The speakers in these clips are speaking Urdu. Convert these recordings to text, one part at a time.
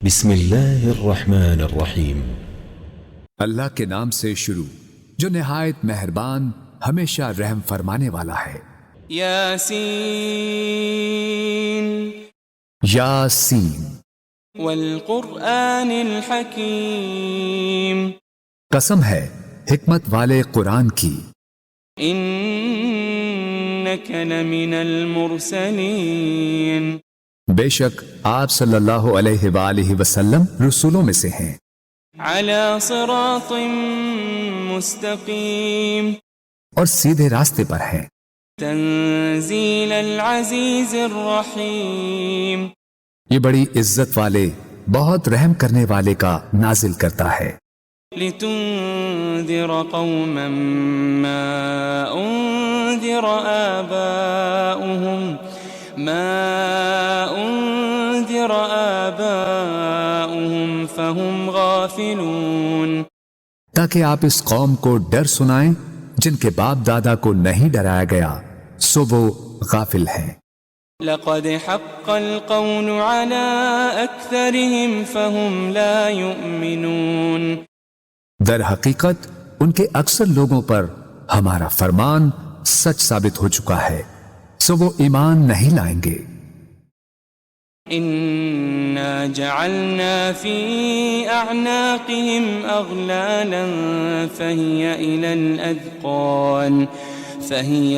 بسم اللہ الرحمن الرحیم۔ اللہ کے نام سے شروع جو نہایت مہربان ہمیشہ رحم فرمانے والا ہے۔ یاسین یاسین والقرآن الحکیم، قسم ہے حکمت والے قرآن کی، انک لمن المرسلین، بے شک آپ صلی اللہ علیہ وآلہ وسلم رسولوں میں سے ہیں، علی صراط مستقیم، اور سیدھے راستے پر ہیں، تنزیل العزیز الرحیم، یہ بڑی عزت والے بہت رحم کرنے والے کا نازل کرتا ہے، لتنذر قوما ما انذر آباؤهم فهم غافلون، تاکہ آپ اس قوم کو ڈر سنائیں جن کے باپ دادا کو نہیں ڈرایا گیا سو وہ غافل ہیں۔ لقد حق القول على اکثرهم فهم لا يؤمنون، در حقیقت ان کے اکثر لوگوں پر ہمارا فرمان سچ ثابت ہو چکا ہے سو وہ ایمان نہیں لائیں گے۔ انا جعلنا في اعناقهم اغلالا فهي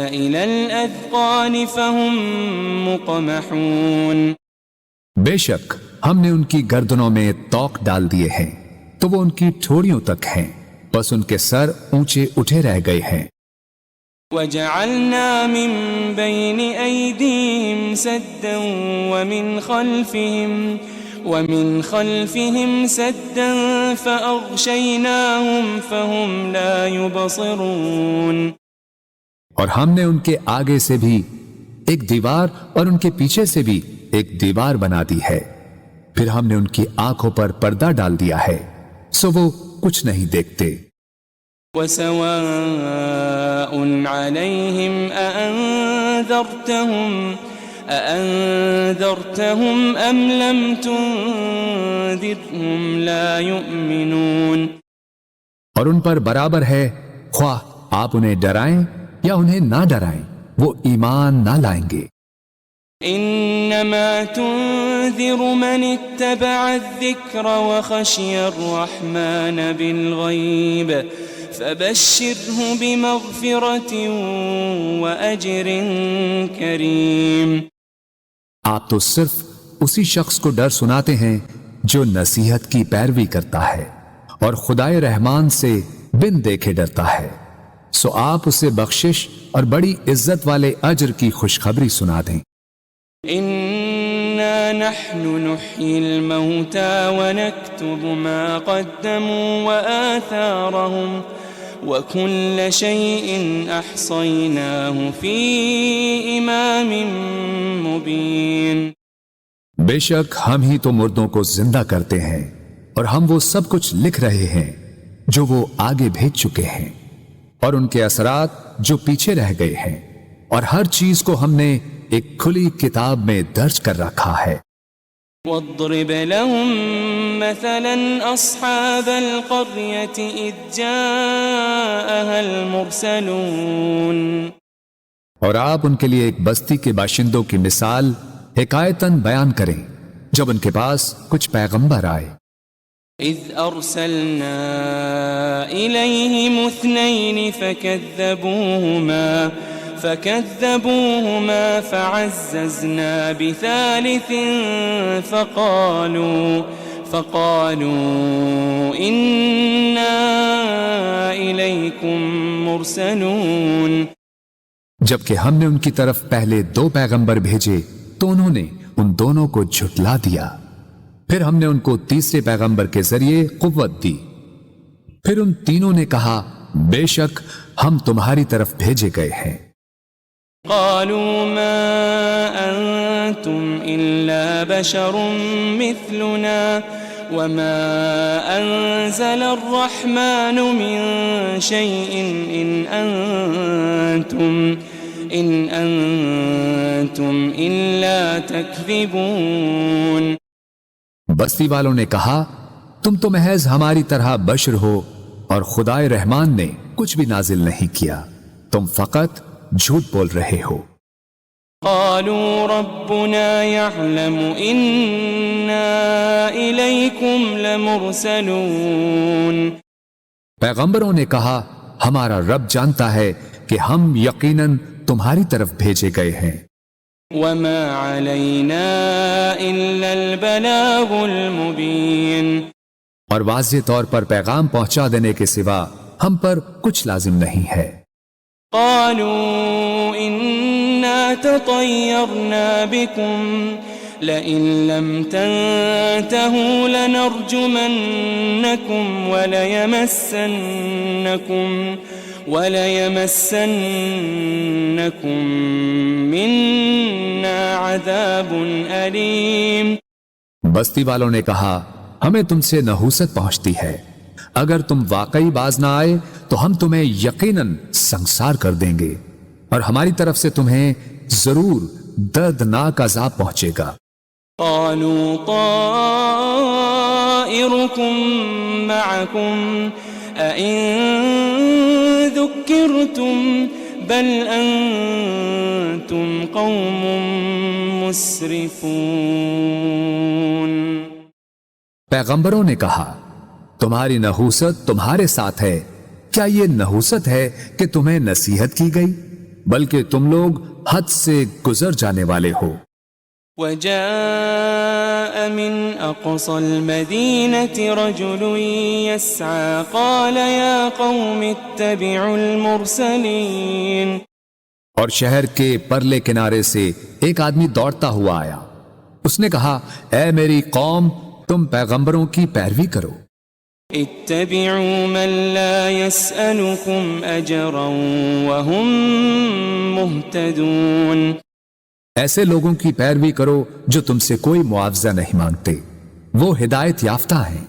الى الاذقان فهم مقمحون، بے شک ہم نے ان کی گردنوں میں توق ڈال دیے ہیں تو وہ ان کی ٹھوڑیوں تک ہیں، بس ان کے سر اونچے اٹھے رہ گئے ہیں۔ وجعلنا من بين أيديهم سدا ومن خلفهم سدا فأغشيناهم فهم لا يبصرون، اور ہم نے ان کے آگے سے بھی ایک دیوار اور ان کے پیچھے سے بھی ایک دیوار بنا دی ہے، پھر ہم نے ان کی آنکھوں پر پردہ ڈال دیا ہے سو وہ کچھ نہیں دیکھتے۔ وسواء عليهم أأنذرتهم أم لم تنذرهم لا يؤمنون، اور ان پر برابر ہے خواہ آپ انہیں ڈرائیں یا انہیں نہ ڈرائیں وہ ایمان نہ لائیں گے۔ انما تنذر من اتبع الذکر وخشی الرحمن بالغیب فبشره بمغفرة وأجر کریم، آپ تو صرف اسی شخص کو ڈر سناتے ہیں جو نصیحت کی پیروی کرتا ہے اور خدائے رحمان سے بن دیکھے ڈرتا ہے، سو آپ اسے بخشش اور بڑی عزت والے اجر کی خوشخبری سنا دیں۔ انا نحن نحيي الموتى ونكتب ما قدموا وآثارهم وكل شيء احصيناه في امام مبين، بے شک ہم ہی تو مردوں کو زندہ کرتے ہیں اور ہم وہ سب کچھ لکھ رہے ہیں جو وہ آگے بھیج چکے ہیں اور ان کے اثرات جو پیچھے رہ گئے ہیں، اور ہر چیز کو ہم نے ایک کھلی کتاب میں درج کر رکھا ہے۔ واضرب لهم مثلا اصحاب القرية اذ جاءها المرسلون، اور آپ ان کے لیے ایک بستی کے باشندوں کی مثال حکایتاً بیان کریں جب ان کے پاس کچھ پیغمبر آئے۔ اذ ارسلنا الیہم اثنین فكذبوهما فعززنا بثالث فقالوا إنا إليكم مرسلون، جبکہ ہم نے ان کی طرف پہلے 2 پیغمبر بھیجے تو انہوں نے ان دونوں کو جھٹلا دیا، پھر ہم نے ان کو تیسرے پیغمبر کے ذریعے قوت دی، پھر ان تینوں نے کہا بے شک ہم تمہاری طرف بھیجے گئے ہیں۔ قالوا ما أنتم إلا بشر مثلنا وما أنزل الرحمن من شيء إن أنتم إلا تكذبون، بستی والوں نے کہا تم تو محض ہماری طرح بشر ہو اور خدائے رحمان نے کچھ بھی نازل نہیں کیا، تم فقط جھوٹ بول رہے ہو۔ قالوا ربنا يعلم إنا إليكم لمرسلون۔ پیغمبروں نے کہا ہمارا رب جانتا ہے کہ ہم یقیناً تمہاری طرف بھیجے گئے ہیں۔ وما علينا إلا البلاغ المبين۔ اور واضح طور پر پیغام پہنچا دینے کے سوا ہم پر کچھ لازم نہیں ہے۔ قالوا إنا تطيرنا بكم لئن لم تنتهوا لنرجمنكم وليمسنكم منا عذاب أليم۔ بستی والوں نے کہا ہمیں تم سے نحوست پہنچتی ہے، اگر تم واقعی باز نہ آئے تو ہم تمہیں یقیناً سنسار کر دیں گے اور ہماری طرف سے تمہیں ضرور دردناک عذاب پہنچے گا۔ قالوا طائركم معكم أئن ذكرتم بل أنتم قوم مسرفون۔ پیغمبروں نے کہا تمہاری نحوست تمہارے ساتھ ہے، کیا یہ نحوست ہے کہ تمہیں نصیحت کی گئی؟ بلکہ تم لوگ حد سے گزر جانے والے ہو۔ وجاء من أقصى المدينة رجل يسعى قال يا قوم اتبعوا المرسلين۔ اور شہر کے پرلے کنارے سے ایک آدمی دوڑتا ہوا آیا، اس نے کہا اے میری قوم تم پیغمبروں کی پیروی کرو۔ اتبعوا من لا يسألكم أجرا وهم مهتدون۔ ایسے لوگوں کی پیروی کرو جو تم سے کوئی معاوضہ نہیں مانگتے، وہ ہدایت یافتہ ہیں۔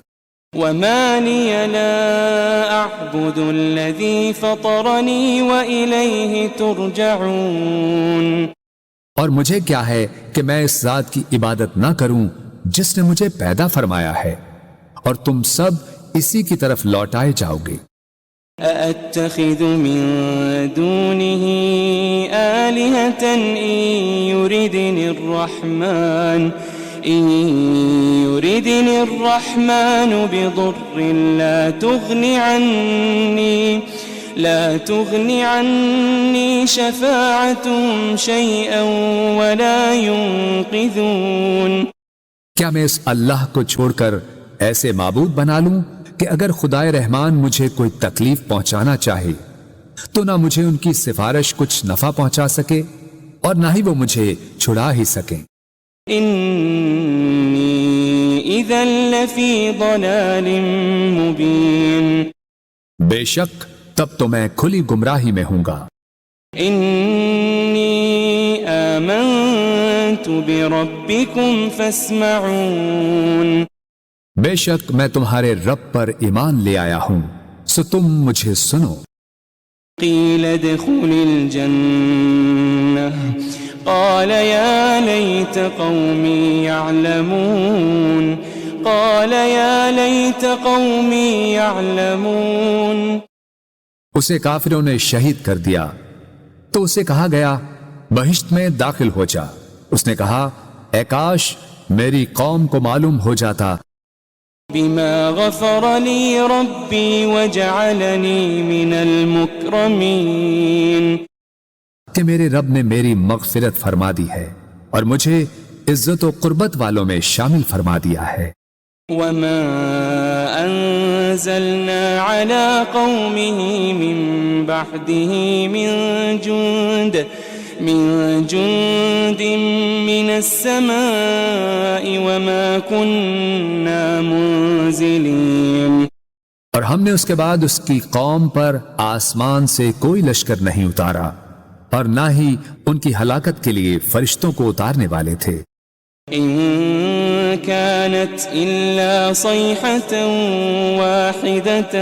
وما لي لا أعبد الذي فطرني وإليه ترجعون۔ اور مجھے کیا ہے کہ میں اس ذات کی عبادت نہ کروں جس نے مجھے پیدا فرمایا ہے، اور تم سب اسی کی طرف لوٹائے جاؤ گے۔ أأتخذ من دونه آلهة إن يردني الرحمن بضر لا تغني عني شفاعتهم شيئا ولا ينقذون۔ کیا میں اس اللہ کو چھوڑ کر ایسے معبود بنا لوں کہ اگر خدائے رحمان مجھے کوئی تکلیف پہنچانا چاہے تو نہ مجھے ان کی سفارش کچھ نفع پہنچا سکے اور نہ ہی وہ مجھے چھڑا ہی سکیں۔ انی اذا لفی ضلال مبین۔ بے شک تب تو میں کھلی گمراہی میں ہوں گا۔ انی آمنت بربکم فاسمعون۔ بے شک میں تمہارے رب پر ایمان لے آیا ہوں، سو تم مجھے سنو۔ قیل ادخل الجنہ قال یا لیت قومی یعلمون۔ قال یا لیت قومی یعلمون۔ اسے کافروں نے شہید کر دیا تو اسے کہا گیا بہشت میں داخل ہو جا۔ اس نے کہا اے کاش میری قوم کو معلوم ہو جاتا بما غفر لی ربی وجعلنی من المکرمین، کہ میرے رب نے میری مغفرت فرما دی ہے اور مجھے عزت و قربت والوں میں شامل فرما دیا ہے۔ وما انزلنا على قومه من بعده من جند من السماء وما كنا منزلين۔ اور ہم نے اس کے بعد اس کی قوم پر آسمان سے کوئی لشکر نہیں اتارا اور نہ ہی ان کی ہلاکت کے لیے فرشتوں کو اتارنے والے تھے۔ إن كانت إلا صيحة واحدة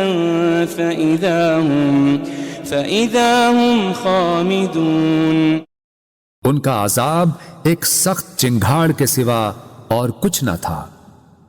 فإذا هم خامدون۔ ان کا عذاب ایک سخت چنگھاڑ کے سوا اور کچھ نہ تھا،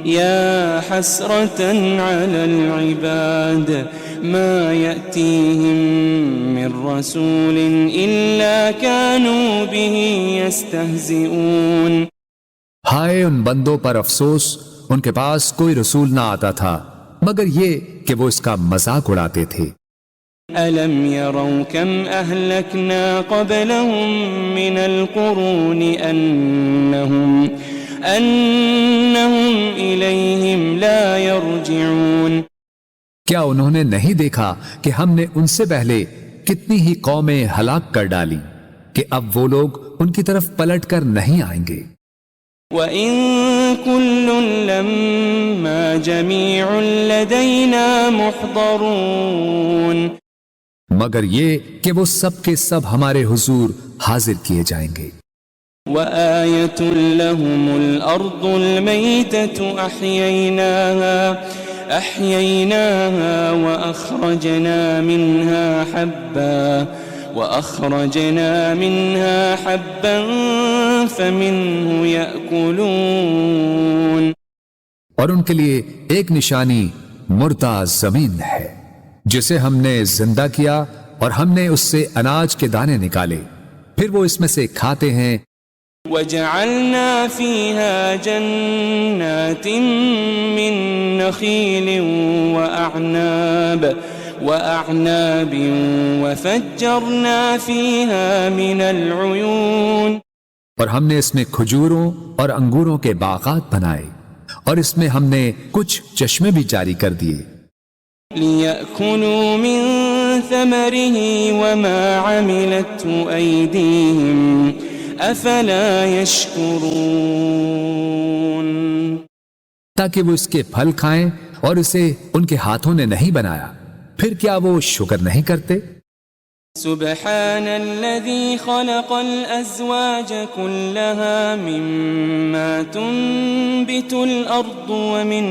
يا حسرة على العباد ما يأتيهم من رسول إلا كانوا به يستهزئون ہائے ان بندوں پر افسوس، ان کے پاس کوئی رسول نہ آتا تھا مگر یہ کہ وہ اس کا مذاق اڑاتے تھے۔ ألم يروا كم أهلكنا قبلهم من القرون أنهم إليهم لا يرجعون کیا انہوں نے نہیں دیکھا کہ ہم نے ان سے پہلے کتنی ہی قومیں ہلاک کر ڈالی کہ اب وہ لوگ ان کی طرف پلٹ کر نہیں آئیں گے۔ وَإِن كُلٌّ لَمَّا جَمِيعٌ لَدَيْنَا مُحْضَرُونَ مگر یہ کہ وہ سب کے سب ہمارے حضور حاضر کیے جائیں گے۔ وَآيَةٌ لَهُمُ الْأَرْضُ الْمَيْتَةُ أَحْيَيْنَاهَا وَأَخْرَجْنَا مِنْهَا حَبًّا فَمِنْهُ يَأْكُلُونَ اور ان کے لیے ایک نشانی مردہ زمین ہے جسے ہم نے زندہ کیا اور ہم نے اس سے اناج کے دانے نکالے، پھر وہ اس میں سے کھاتے ہیں۔ وَجَعَلْنَا فِيهَا جَنَّاتٍ مِّن نَخِيلٍ وَأَعْنَابٍ وَفَجَّرْنَا فِيهَا مِنَ الْعُيُونِ اور ہم نے اس میں کھجوروں اور انگوروں کے باغات بنائے اور اس میں ہم نے کچھ چشمے بھی جاری کر دیے۔ لِيَأْكُلُوا مِن ثَمَرِهِ وَمَا عَمِلَتْهُ أَيْدِيهِمْ أَفَلَا يَشْكُرُونَ تاکہ وہ اس کے پھل کھائیں اور اسے ان کے ہاتھوں نے نہیں بنایا، پھر کیا وہ شکر نہیں کرتے؟ سبحان الذي خلق الأزواج كلها مما تنبت الأرض ومن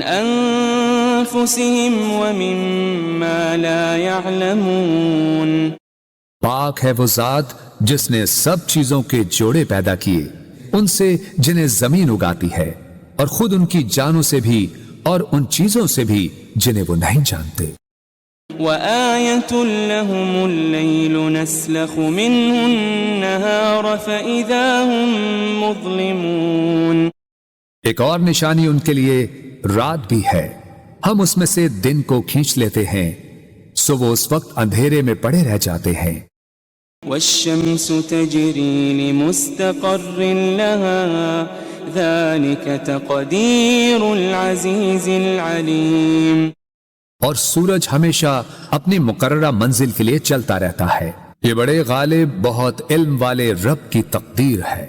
أنفسهم ومما لا يعلمون پاک ہے وہ ذات جس نے سب چیزوں کے جوڑے پیدا کیے، ان سے جنہیں زمین اگاتی ہے اور خود ان کی جانوں سے بھی اور ان چیزوں سے بھی جنہیں وہ نہیں جانتے۔ وَآيَةٌ لَهُمُ اللَّيْلُ نَسْلَخُ مِنْهُ النَّهَارَ فَإِذَا هُمْ مُظْلِمُونَ ایک اور نشانی ان کے لیے رات بھی ہے، ہم اس میں سے دن کو کھینچ لیتے ہیں سو وہ اس وقت اندھیرے میں پڑے رہ جاتے ہیں۔ وَالشَّمْسُ تَجْرِي لِمُسْتَقَرٍّ لَهَا ذَلِكَ تَقْدِيرُ الْعَزِيزِ الْعَلِيمِ اور سورج ہمیشہ اپنی مقررہ منزل کے لیے چلتا رہتا ہے، یہ بڑے غالب بہت علم والے رب کی تقدیر ہے۔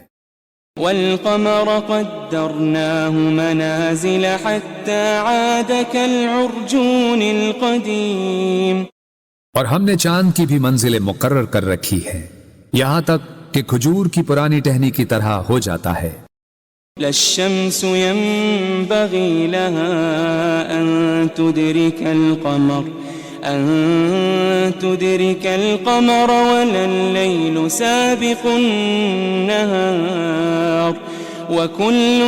وَالْقَمَرَ قَدَّرْنَاهُ مَنَازِلَ حَتَّى عَادَ كَالْعُرْجُونِ الْقَدِيمِ اور ہم نے چاند کی بھی منزلیں مقرر کر رکھی ہے یہاں تک کہ کھجور کی پرانی ٹہنی کی طرح ہو جاتا ہے۔ لَا الشَّمْسُ يَنبَغِي لَهَا أَن تُدْرِكَ الْقَمَرَ وَلَا اللَّيْلُ سَابِقُ النَّهَارِ وَكُلٌّ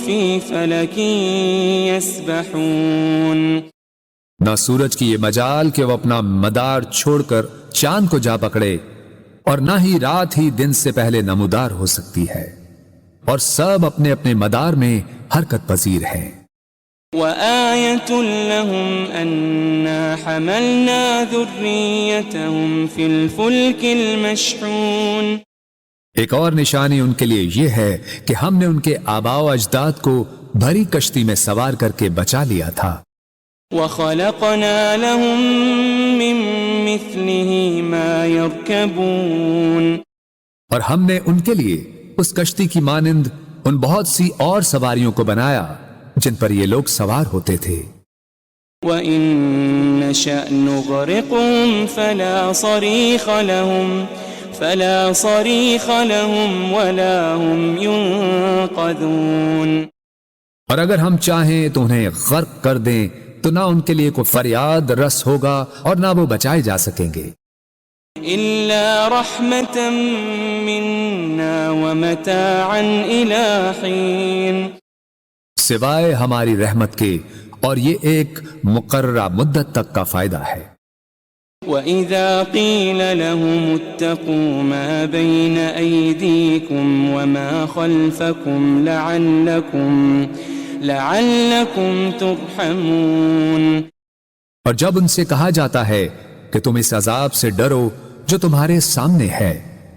فِي فَلَكٍ يَسْبَحُونَ نہ سورج کی یہ مجال کہ وہ اپنا مدار چھوڑ کر چاند کو جا پکڑے، اور نہ ہی رات ہی دن سے پہلے نمودار ہو سکتی ہے، اور سب اپنے اپنے مدار میں حرکت پذیر ہیں۔ وَآيَةٌ لَهُمْ أَنَّا حَمَلْنَا ذُرِّيَّتَهُمْ فِي الْفُلْكِ الْمَشْحُونِ ایک اور نشانی ان کے لیے یہ ہے کہ ہم نے ان کے آباء و اجداد کو بھری کشتی میں سوار کر کے بچا لیا تھا۔ وَخَلَقْنَا لَهُم مِّن مِّثْلِهِ مَا يَرْكَبُونَ اور ہم نے ان کے لیے اس کشتی کی مانند ان بہت سی اور سواریوں کو بنایا جن پر یہ لوگ سوار ہوتے تھے۔ وَإِن نَّشَأْ نُغْرِقْهُمْ فَلَا صَرِيخَ لَهُمْ وَلَا هُمْ يُنقَذُونَ اور اگر ہم چاہیں تو انہیں غرق کر دیں تو نہ ان کے لیے کوئی فریاد رس ہوگا اور نہ وہ بچائے جا سکیں گے۔ إلا رحمة منا ومتاعا إلى حين سوائے ہماری رحمت کے، اور یہ ایک مقررہ مدت تک کا فائدہ ہے۔ وَإِذَا قِيلَ لَهُمُ اتَّقُوا مَا بَيْنَ أَيْدِيكُمْ وَمَا خَلْفَكُمْ لَعَلَّكُمْ تُرْحَمُونَ، اور جب ان سے کہا جاتا ہے کہ تم اس عذاب سے ڈرو جو تمہارے سامنے ہے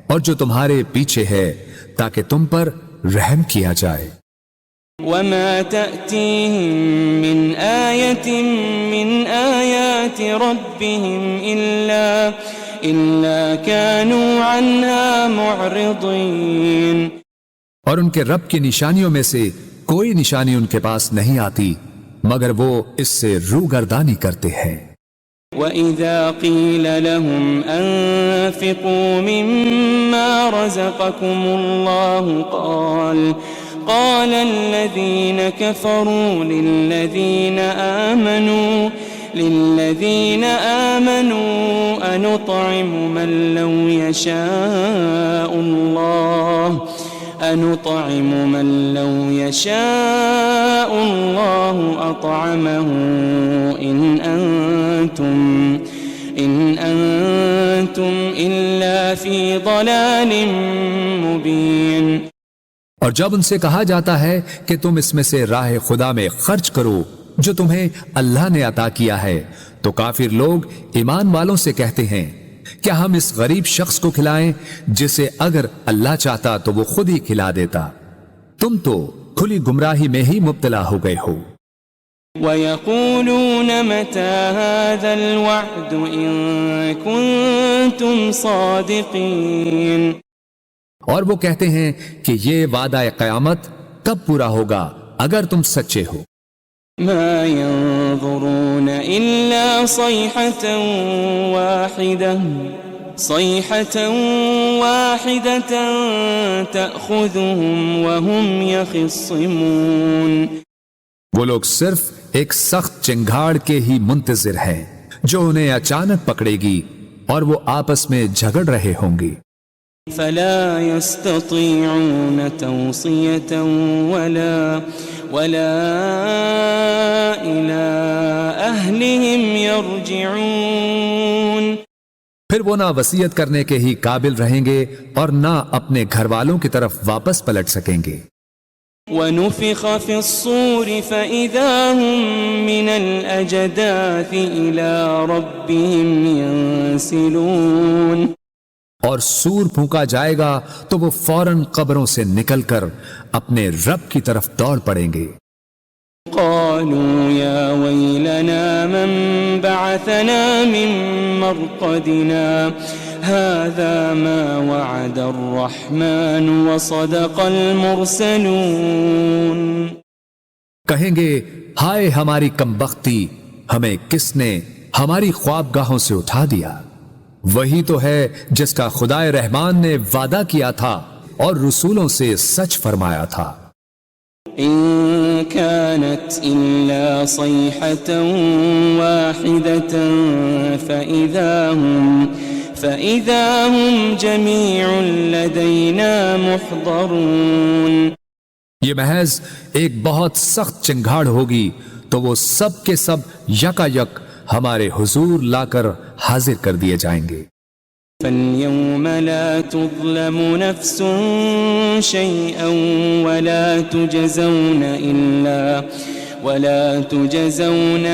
اور جو تمہارے پیچھے ہے، تاکہ تم پر رحم کیا جائے۔ وَمَا تَأْتِيهِم مِّنْ آيَةٍ مِّنْ آيَاتِ رَبِّهِمْ إِلَّا كَانُوا عَنْهَا مُعْرِضِينَ، اور ان کے رب کی نشانیوں میں سے کوئی نشانی ان کے پاس نہیں آتی مگر وہ اس سے روگردانی کرتے ہیں۔ وَإِذَا قِيلَ لَهُمْ أَنفِقُوا مِمَّا رَزَقَكُمُ اللَّهُ قال الذين كفروا للذين آمنوا أنطعم من لو يشاء الله أطعمه إن أنتم إلا في ضلال مبين۔ اور جب ان سے کہا جاتا ہے کہ تم اس میں سے راہ خدا میں خرچ کرو جو تمہیں اللہ نے عطا کیا ہے، تو کافر لوگ ایمان والوں سے کہتے ہیں کیا ہم اس غریب شخص کو کھلائیں جسے اگر اللہ چاہتا تو وہ خود ہی کھلا دیتا، تم تو کھلی گمراہی میں ہی مبتلا ہو گئے ہو۔ وَيَقُولُونَ مَتَى هَذَا الْوَعْدُ إِن كُنتُمْ صَادِقِينَ، اور وہ کہتے ہیں کہ یہ وعدہ قیامت کب پورا ہوگا اگر تم سچے ہو۔ ما ينظرون إلا صيحة واحدة تأخذهم وهم يخصمون، وہ لوگ صرف ایک سخت چنگھاڑ کے ہی منتظر ہیں جو انہیں اچانک پکڑے گی اور وہ آپس میں جھگڑ رہے ہوں گے۔ فلا يستطيعون توصية ولا إلى أهلهم يرجعون، پھر وہ نہ وصیت کرنے کے ہی قابل رہیں گے اور نہ اپنے گھر والوں کی طرف واپس پلٹ سکیں گے۔ ونفخ في الصور فإذا هم من الأجداث إلى ربهم ينسلون، اور سور پھونکا جائے گا تو وہ فوراً قبروں سے نکل کر اپنے رب کی طرف دوڑ پڑیں گے۔ قالوا يا ويلنا من بعثنا من مرقدنا هذا ما وعد الرحمن وصدق المرسلون، کہیں گے ہائے ہماری کمبختی، ہمیں کس نے ہماری خوابگاہوں سے اٹھا دیا، وہی تو ہے جس کا خدائے رحمان نے وعدہ کیا تھا اور رسولوں سے سچ فرمایا تھا۔ إن كانت إلا صيحة واحدة فإذا هم جميع لدينا محضرون، یہ محض ایک بہت سخت چنگھاڑ ہوگی تو وہ سب کے سب یکا یک ہمارے حضور لا کر حاضر کر دیے جائیں گے۔ فَالْيَوْمَ لَا تُظْلَمُ نَفْسٌ شَيْئًا وَلَا تُجَزَوْنَ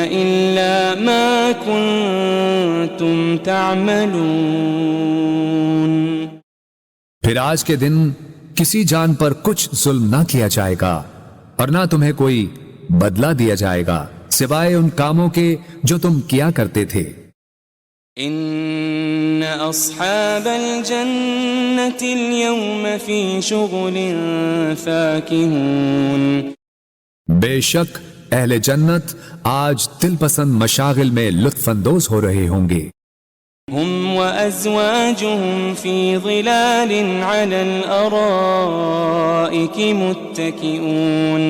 إِلَّا مَا كُنتُمْ تَعْمَلُونَ، پھر آج کے دن کسی جان پر کچھ ظلم نہ کیا جائے گا اور نہ تمہیں کوئی بدلہ دیا جائے گا سوائے ان کاموں کے جو تم کیا کرتے تھے۔ ان اصحاب الجنة اليوم في شغل فاكهون، بے شک اہل جنت آج دل پسند مشاغل میں لطف اندوز ہو رہے ہوں گے۔ هم وازواجهم في ظلال على الارائك متكئون،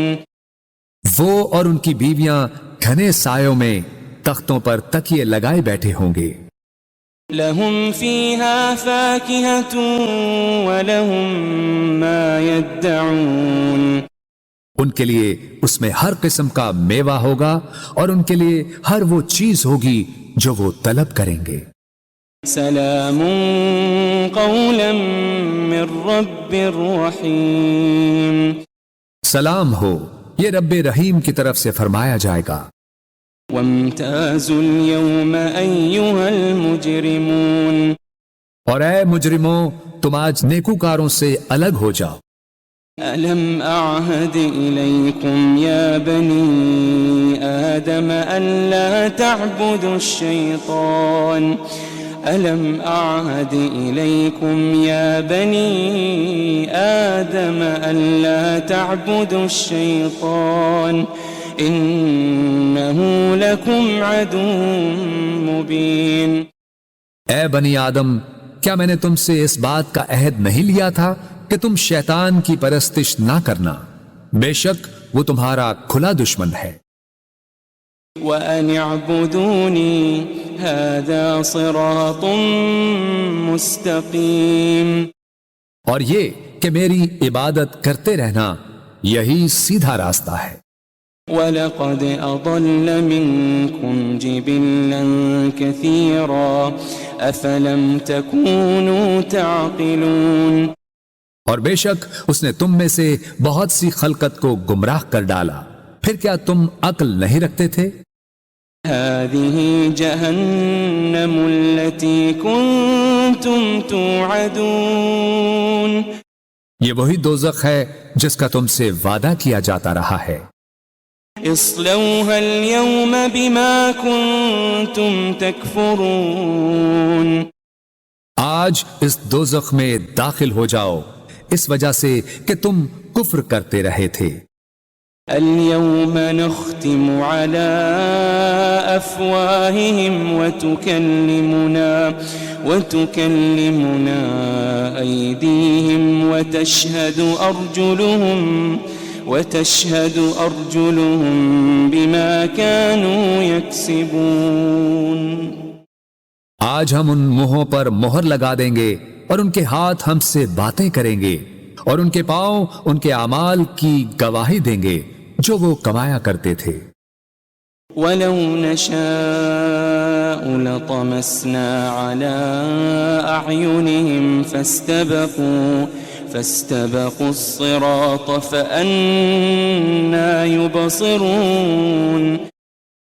وہ اور ان کی بیویاں گھنے سایوں میں تختوں پر تکیے لگائے بیٹھے ہوں گے۔ لهم فيها فاكهة ولهم ما يدعون ان کے لیے اس میں ہر قسم کا میوہ ہوگا اور ان کے لیے ہر وہ چیز ہوگی جو وہ طلب کریں گے۔ سلام قولا من رب رحیم، سلام ہو، یہ رب رحیم کی طرف سے فرمایا جائے گا۔ وامتازوا اليوم أيها المجرمون، اور اے مجرموں، تم آج نیکوکاروں سے الگ ہو جاؤ۔ ألم أعهد إليكم يا بني آدم ألا تعبدوا الشيطان ألم أعهد إليكم يا بني آدم ألا تعبدوا الشيطان إنه لكم عدو مبين۔ اے بنی آدم، کیا میں نے تم سے اس بات کا عہد نہیں لیا تھا کہ تم شیطان کی پرستش نہ کرنا؟ بے شک وہ تمہارا کھلا دشمن ہے۔ وَأَنِ اعْبُدُونِي هَذَا صِرَاطٌ مُسْتَقِيمٌ، اور یہ کہ میری عبادت کرتے رہنا یہی سیدھا راستہ ہے۔ وَلَقَدْ أَضَلَّ مِنْكُمْ جِبِلًّا كَثِيرًا أَفَلَمْ تَكُونُوا تَعْقِلُونَ، اور بے شک اس نے تم میں سے بہت سی خلقت کو گمراہ کر ڈالا، پھر کیا تم عقل نہیں رکھتے تھے؟ هذه جهنم التي كنتم توعدون، یہ وہی دوزخ ہے جس کا تم سے وعدہ کیا جاتا رہا ہے۔ اصلوها اليوم بما كنتم تكفرون، آج اس دوزخ میں داخل ہو جاؤ اس وجہ سے کہ تم کفر کرتے رہے تھے۔ اليوم نختم على أفواههم وتكلمنا أيديهم وتشهد أرجلهم بما كانوا يكسبون۔ آج ہم ان منہوں پر مہر لگا دیں گے اور ان کے ہاتھ ہم سے باتیں کریں گے اور ان کے پاؤں ان کے اعمال کی گواہی دیں گے جو وہ کمایا کرتے تھے۔ وَلَوْ نَشَاءُ لَطَمَسْنَا عَلَىٰ أَعْيُنِهِمْ فَاسْتَبَقُوا الصِّرَاطَ فَأَنَّىٰ يُبْصِرُونَ،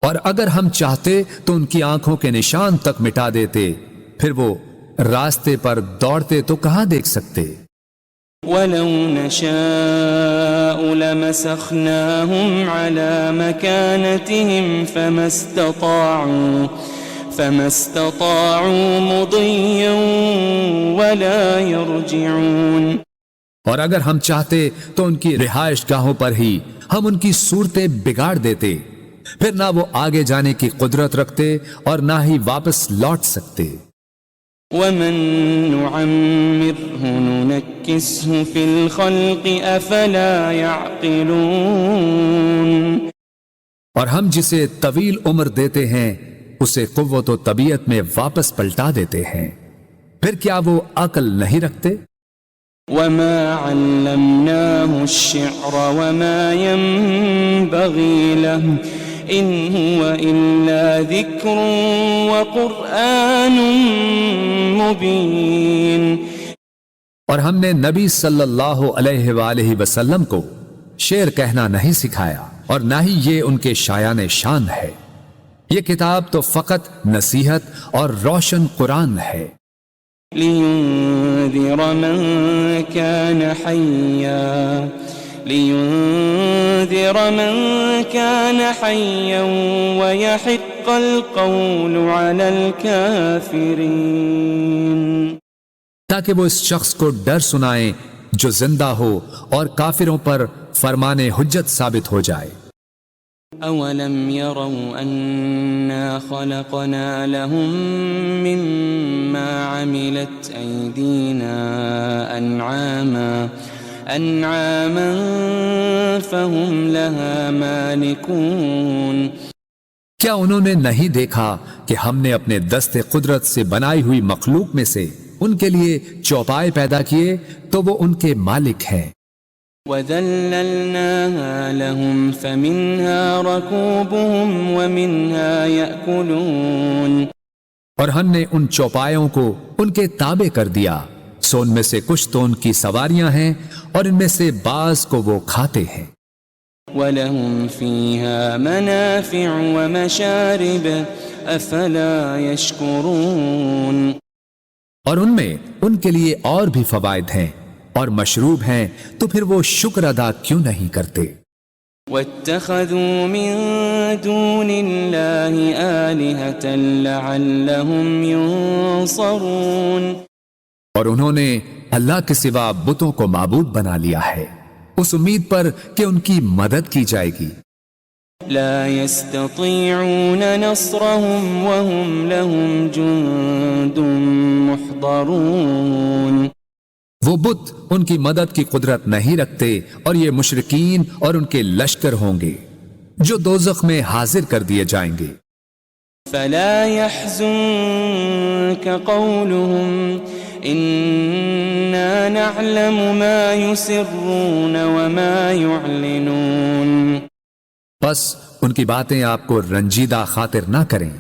اور اگر ہم چاہتے تو ان کی آنکھوں کے نشان تک مٹا دیتے، پھر وہ راستے پر دوڑتے تو کہاں دیکھ سکتے۔ وَلَوْ نَشَاءُ لَمَسَخْنَاهُمْ عَلَىٰ مَكَانَتِهِمْ فَمَا اسْتَطَاعُوا مُضِيًّا وَلَا يَرْجِعُونَ، اور اگر ہم چاہتے تو ان کی رہائش گاہوں پر ہی ہم ان کی صورتیں بگاڑ دیتے، پھر نہ وہ آگے جانے کی قدرت رکھتے اور نہ ہی واپس لوٹ سکتے۔ وَمَن نُعَمِّرْهُ نُنَكِّسْهُ فِي الْخَلْقِ أَفَلَا يَعْقِلُونَ، اور ہم جسے طویل عمر دیتے ہیں اسے قوت و طبیعت میں واپس پلٹا دیتے ہیں، پھر کیا وہ عقل نہیں رکھتے؟ وَمَا عَلَّمْنَاهُ الشِّعْرَ وَمَا يَنبَغِي لَهُ إِنْ هُوَ إِلَّا ذِكْرٌ وَقُرْآنٌ مُبِينٌ، اور ہم نے نبی صلی اللہ علیہ وآلہ وسلم کو شعر کہنا نہیں سکھایا اور نہ ہی یہ ان کے شایان شان ہے، یہ کتاب تو فقط نصیحت اور روشن قرآن ہے۔ لِيُنذِرَ مَن كَانَ حَيًّا وَيَحِقَّ الْقَوْلُ عَلَى الْكَافِرِينَ، تاکہ وہ اس شخص کو ڈر سنائیں جو زندہ ہو اور کافروں پر فرمان حجت ثابت ہو جائے۔ أَوَلَمْ يَرَوْا أَنَّا خَلَقْنَا لَهُم مِّمَّا عَمِلَتْ أَيْدِينَا أَنْعَامًا فَهُمْ لَهَا مَالِكُونَ، کیا انہوں نے نہیں دیکھا کہ ہم نے اپنے دست قدرت سے بنائی ہوئی مخلوق میں سے ان کے لیے چوپائے پیدا کیے تو وہ ان کے مالک ہیں. وَذَلَّلْنَاهَا لَهُمْ فَمِنْهَا رَكُوبُهُمْ وَمِنْهَا يَأْكُلُونَ اور ہم نے ان چوپایوں کو ان کے تابع کر دیا، سو ان میں سے کچھ تو ان کی سواریاں ہیں اور ان میں سے بعض کو وہ کھاتے ہیں. وَلَهُمْ فِيهَا مَنَافِعُ وَمَشَارِبُ أَفَلَا يَشْكُرُونَ اور ان میں ان کے لیے اور بھی فوائد ہیں اور مشروب ہیں، تو پھر وہ شکر ادا کیوں نہیں کرتے. وَاتَّخَذُوا مِن دُونِ اللَّهِ آلِهَةً لَعَلَّهُمْ يُنصَرُونَ اور انہوں نے اللہ کے سوا بتوں کو معبود بنا لیا ہے اس امید پر کہ ان کی مدد کی جائے گی. لا يستطيعون نصرهم وهم لهم جند محضرون وہ بت ان کی مدد کی قدرت نہیں رکھتے اور یہ مشرکین اور ان کے لشکر ہوں گے جو دوزخ میں حاضر کر دیے جائیں گے. فلا يحزنك قولهم إنا نعلم ما يسرون وما يعلنون بس ان کی باتیں آپ کو رنجیدہ خاطر نہ کریں،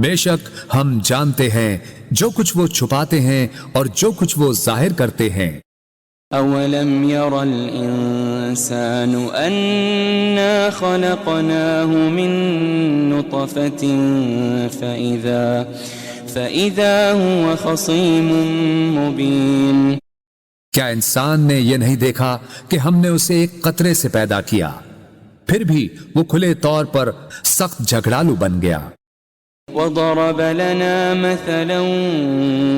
بے شک ہم جانتے ہیں جو کچھ وہ چھپاتے ہیں اور جو کچھ وہ ظاہر کرتے ہیں. أولم ير الإنسان أنا خلقناه من نطفة فإذا هو خصيم مبين کیا انسان نے یہ نہیں دیکھا کہ ہم نے اسے ایک قطرے سے پیدا کیا، پھر بھی وہ کھلے طور پر سخت جھگڑالو بن گیا. وضرب لنا مثلا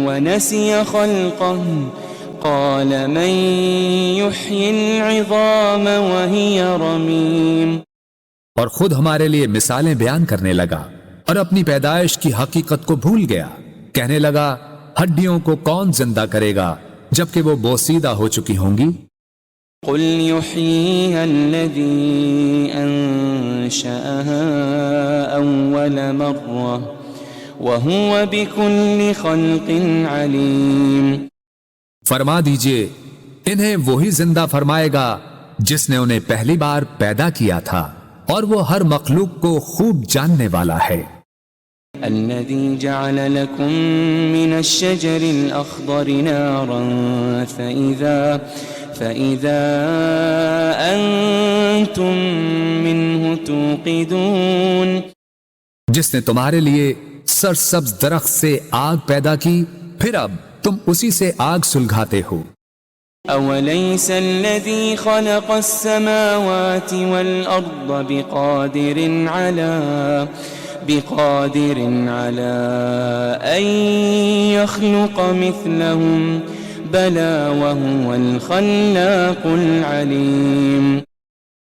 ونسي خلقه قال من يحيي العظام وهي رميم اور خود ہمارے لیے مثالیں بیان کرنے لگا اور اپنی پیدائش کی حقیقت کو بھول گیا. کہنے لگا ہڈیوں کو کون زندہ کرے گا جبکہ وہ بوسیدہ ہو چکی ہوں گی. قل يحييها الذي أنشأها أول مرة وهو بكل خلق عليم فرما دیجئے انہیں وہی زندہ فرمائے گا جس نے انہیں پہلی بار پیدا کیا تھا اور وہ ہر مخلوق کو خوب جاننے والا ہے. الذي جعل لكم من الشجر الأخضر نارا فإذا أنتم منه توقدون جس نے تمہارے لیے سرسبز درخت سے آگ پیدا کی پھر اب تم اسی سے آگ سلگھاتے ہو. أوليس الذي خلق السماوات والأرض بقادر على أن يخلق مثلهم بلى وهو الخلاق العليم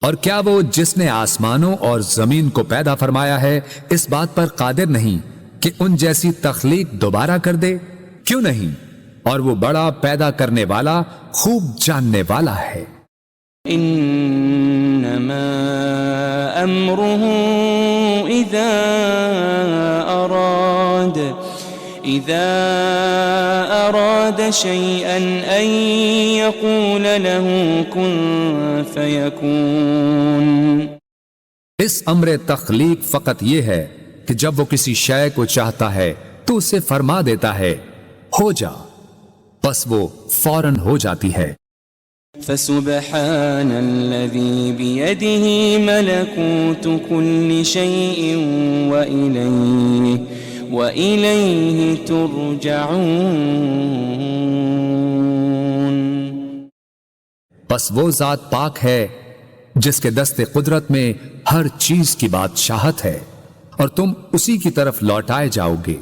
اور کیا وہ جس نے آسمانوں اور زمین کو پیدا فرمایا ہے اس بات پر قادر نہیں کہ ان جیسی تخلیق دوبارہ کر دے؟ کیوں نہیں، اور وہ بڑا پیدا کرنے والا خوب جاننے والا ہے. انما امره اذا اراد شيئا ان يقول له كن فيكون اس امر تخلیق فقط یہ ہے کہ جب وہ کسی شے کو چاہتا ہے تو اسے فرما دیتا ہے ہو جا، بس وہ فوراً ہو جاتی ہے. فسبحان الذي بيده ملكوت كل شيء وإليه ترجعون بس وہ ذات پاک ہے جس کے دست قدرت میں ہر چیز کی بادشاہت ہے اور تم اسی کی طرف لوٹائے جاؤ گے.